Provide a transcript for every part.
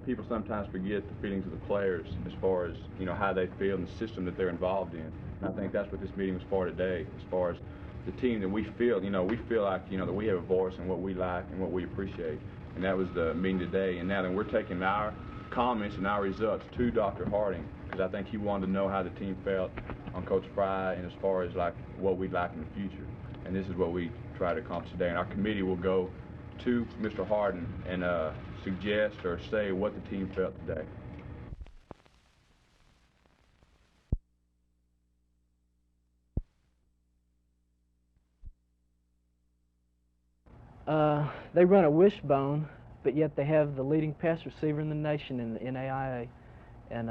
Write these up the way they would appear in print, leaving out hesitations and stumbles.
People sometimes forget the feelings of the players as far as, how they feel and the system that they're involved in. And I think that's what this meeting was for today, as far as the team that we feel, we feel like, that we have a voice in what we like and what we appreciate. And that was the meeting today. And now then we're taking our comments and our results to Dr. Hardin, because I think he wanted to know how the team felt on Coach Fry and as far as like what we'd like in the future. And this is what we try to accomplish today. And our committee will go to Mr. Hardin and suggest or say what the team felt today. They run a wishbone, but yet they have the leading pass receiver in the nation in the NAIA. And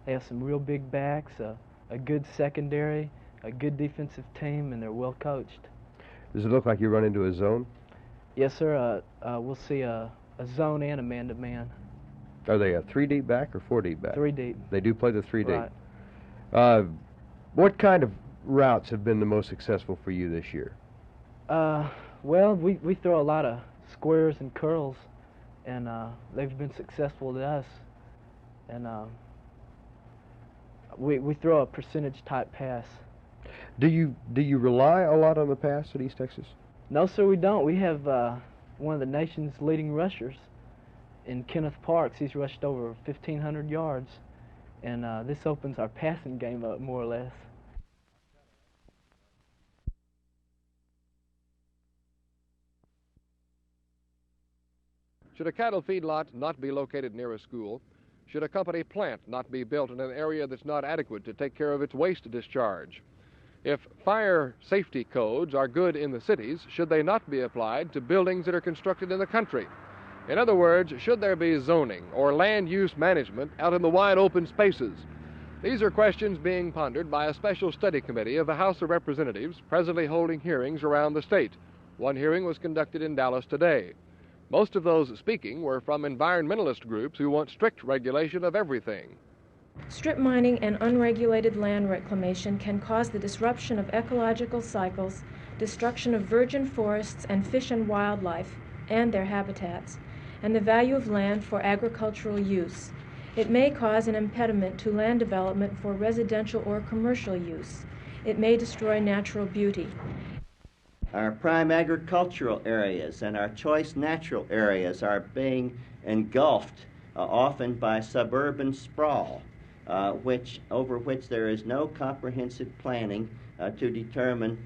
they have some real big backs, a good secondary, a good defensive team, and they're well coached. Does it look like you run into a zone? Yes, sir. We'll see a zone and a man-to-man. Are they a 3-deep back or 4-deep back? 3-deep. They do play the 3-deep. Right. What kind of routes have been the most successful for you this year? Well, we throw a lot of squares and curls, and they've been successful to us. And we throw a percentage-type pass. Do you rely a lot on the pass at East Texas? No, sir, we don't. We have one of the nation's leading rushers in Kenneth Parks. He's rushed over 1,500 yards, and this opens our passing game up more or less. Should a cattle feedlot not be located near a school? Should a company plant not be built in an area that's not adequate to take care of its waste discharge? If fire safety codes are good in the cities, should they not be applied to buildings that are constructed in the country? In other words, should there be zoning or land use management out in the wide open spaces? These are questions being pondered by a special study committee of the House of Representatives, presently holding hearings around the state. One hearing was conducted in Dallas today. Most of those speaking were from environmentalist groups who want strict regulation of everything. Strip mining and unregulated land reclamation can cause the disruption of ecological cycles, destruction of virgin forests and fish and wildlife and their habitats, and the value of land for agricultural use. It may cause an impediment to land development for residential or commercial use. It may destroy natural beauty. Our prime agricultural areas and our choice natural areas are being engulfed often by suburban sprawl, over which there is no comprehensive planning to determine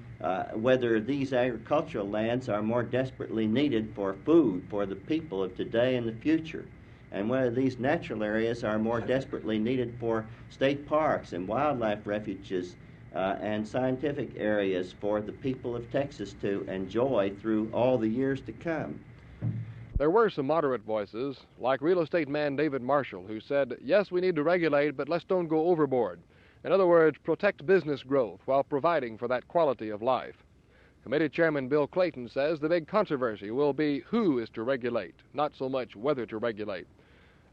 whether these agricultural lands are more desperately needed for food for the people of today and the future, and whether these natural areas are more desperately needed for state parks and wildlife refuges and scientific areas for the people of Texas to enjoy through all the years to come. There were some moderate voices, like real estate man David Marshall, who said, yes, we need to regulate, but let's don't go overboard. In other words, protect business growth while providing for that quality of life. Committee Chairman Bill Clayton says the big controversy will be who is to regulate, not so much whether to regulate.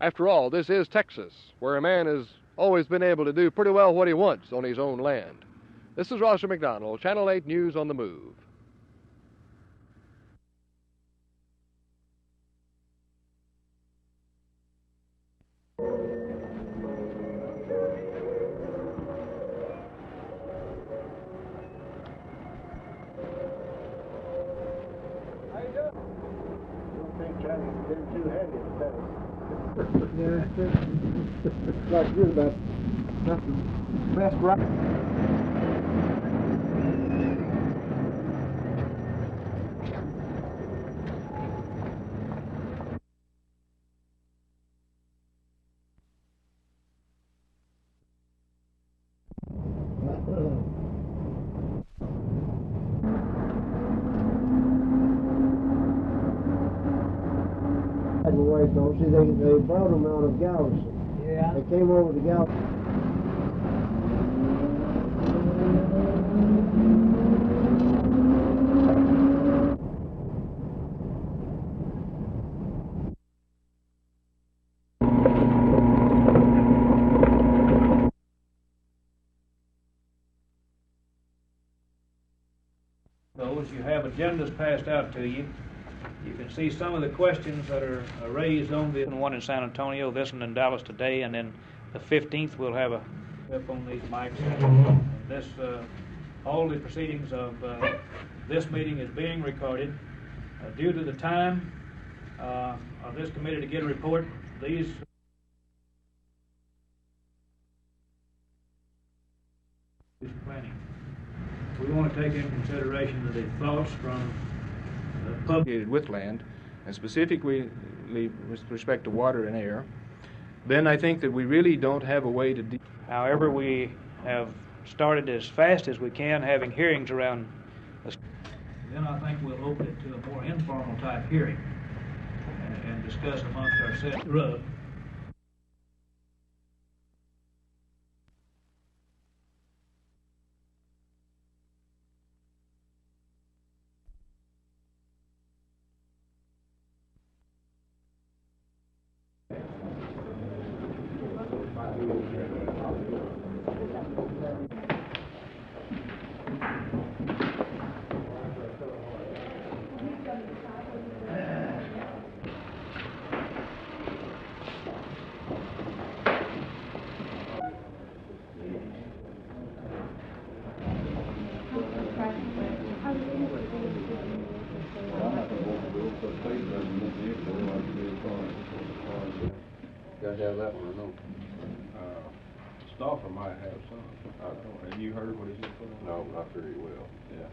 After all, this is Texas, where a man has always been able to do pretty well what he wants on his own land. This is Roger McDonald, Channel 8 News on the Move. Like you're about nothing best right. See, they brought them out of Galveston. Yeah. They came over to Galveston. Those you have agendas passed out to you. You can see some of the questions that are raised on this. One in San Antonio, this one in Dallas today, and then the 15th we'll have a up on these mics. This, all the proceedings of this meeting is being recorded. Due to the time of this committee to get a report, these planning. We want to take in consideration the thoughts from the public with land, and specifically with respect to water and air. Then I think that we really don't have a way to. However, we have started as fast as we can, having hearings around. Then I think we'll open it to a more informal type hearing and discuss amongst ourselves. Got to have that one, I know. Stauffer might have some. I don't know. Have you heard what he said? No, but I figure he will. Yeah.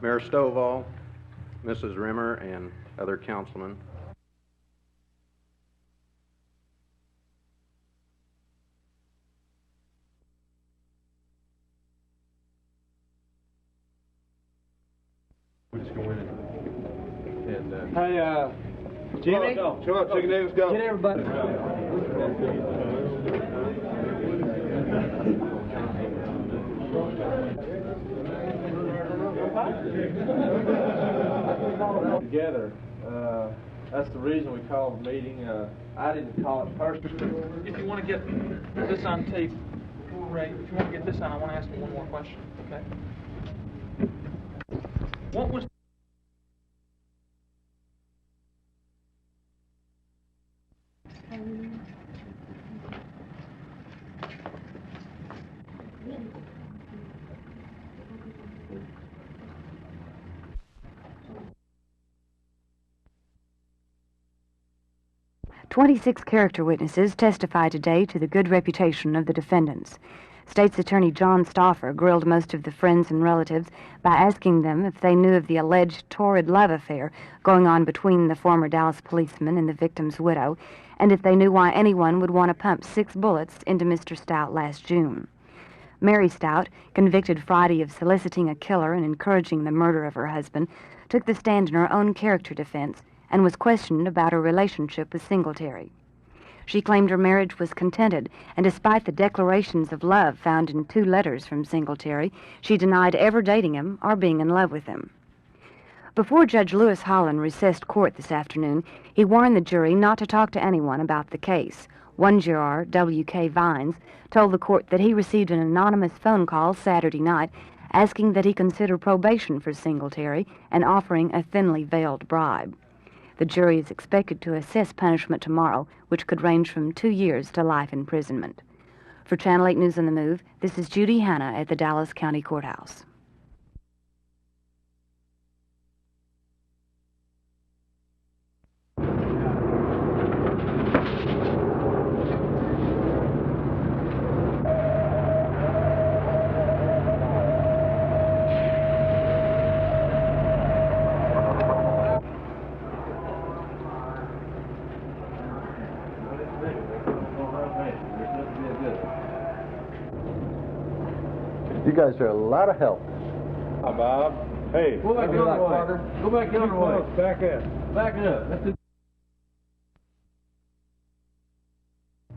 Mayor Stovall, Mrs. Rimmer, and other councilmen. We just go in and hey, Jimmy, show up, chicken eggs, go. Get everybody. Together. That's the reason we called the meeting. I didn't call it personally. If you want to get this on tape, Ray, if you want to get this on, I want to ask you one more question, okay? What was... "26 character witnesses testified today to the good reputation of the defendants. State's Attorney John Stauffer grilled most of the friends and relatives by asking them if they knew of the alleged torrid love affair going on between the former Dallas policeman and the victim's widow, and if they knew why anyone would want to pump 6 bullets into Mr. Stout last June. Mary Stout, convicted Friday of soliciting a killer and encouraging the murder of her husband, took the stand in her own character defense and was questioned about her relationship with Singletary. She claimed her marriage was contented, and despite the declarations of love found in 2 letters from Singletary, she denied ever dating him or being in love with him. Before Judge Louis Holland recessed court this afternoon, he warned the jury not to talk to anyone about the case. One juror, W.K. Vines, told the court that he received an anonymous phone call Saturday night asking that he consider probation for Singletary and offering a thinly veiled bribe. The jury is expected to assess punishment tomorrow, which could range from 2 years to life imprisonment. For Channel 8 News on the Move, this is Judi Hanna at the Dallas County Courthouse. You guys are a lot of help. Hi, Bob. Hey. Go back the other way. Go back the other way. Back up. Back it up. That's it.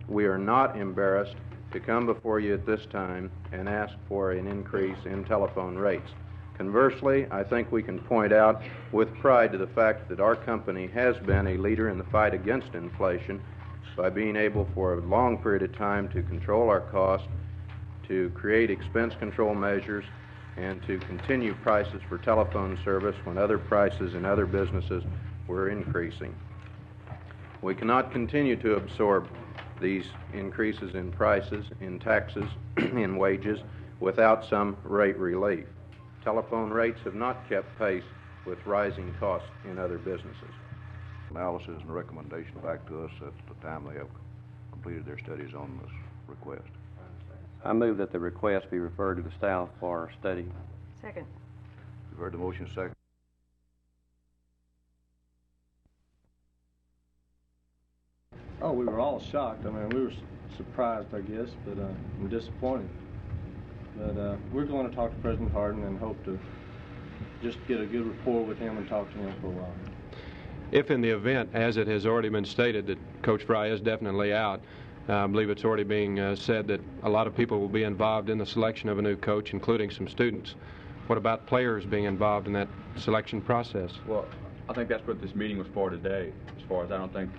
We are not embarrassed to come before you at this time and ask for an increase in telephone rates. Conversely, I think we can point out with pride to the fact that our company has been a leader in the fight against inflation by being able for a long period of time to control our costs, to create expense control measures, and to continue prices for telephone service when other prices in other businesses were increasing. We cannot continue to absorb these increases in prices, in taxes, in wages, without some rate relief. Telephone rates have not kept pace with rising costs in other businesses. Analysis and recommendation back to us at the time they have completed their studies on this request. I move that the request be referred to the staff for study. Second. You've heard the motion, second. Oh, we were all shocked. I mean, we were surprised, I guess, but and disappointed. But we're going to talk to President Hardin and hope to just get a good rapport with him and talk to him for a while. If in the event, as it has already been stated, that Coach Fry is definitely out, I believe it's already being said that a lot of people will be involved in the selection of a new coach, including some students. What about players being involved in that selection process? Well, I think that's what this meeting was for today. As far as I don't think